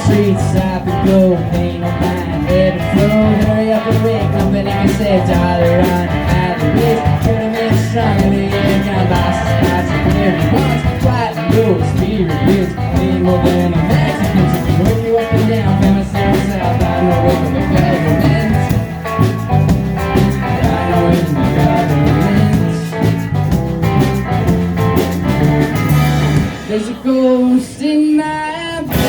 streets, stop and go, pay no mind, ebb and flow, hurry up and wait, company can save dollar on average, tournament stronger than you got lost, spots and clear ones, quiet and low, experience, need more than a Mexican, so you work you up and down, famous south, I know it from the government, I know it from the government, there's a ghost in my blood.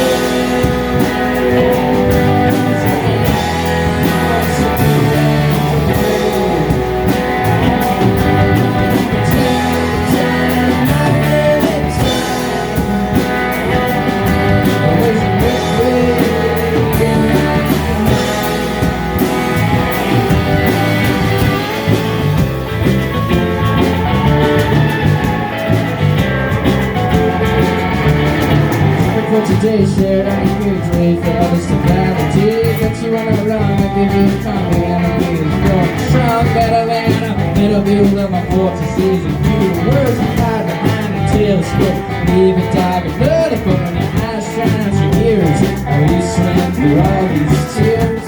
Today shared on a huge way for others to validate that you are not wrong. I give you a comment and I feel strong, strong, better than a middle view of my fortresses and few words I hide behind the telescope. Leave it dark and bloody, but when your eyes shine out your ears, oh, you swim through all these tears.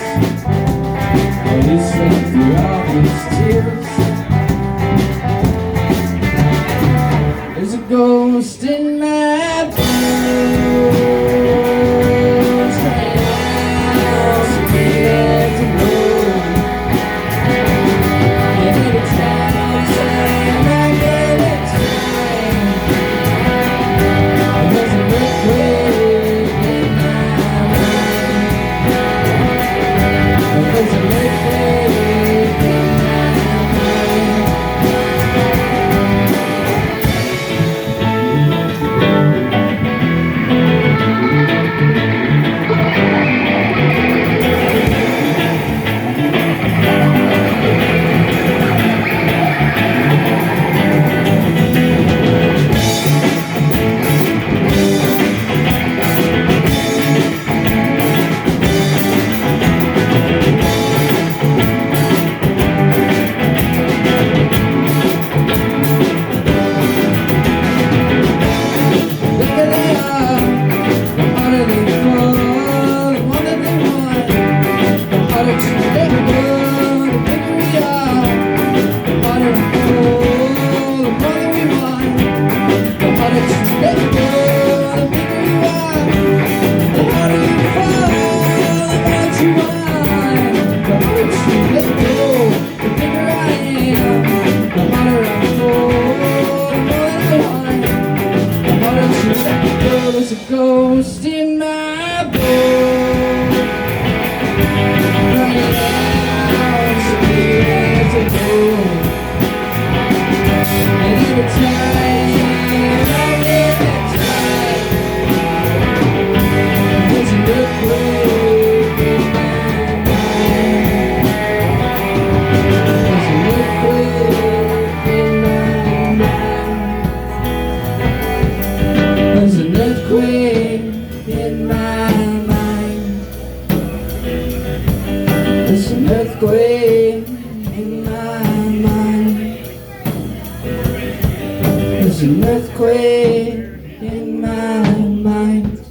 Oh, you swim through all these tears. There's a ghost in my blood. There's a ghost in my boat, running out to where to go. And every time I get tired, there's an earthquake in my mind. There's an earthquake in my mind. There's an earthquake in my mind. There's an earthquake in my mind. There's an earthquake in my mind.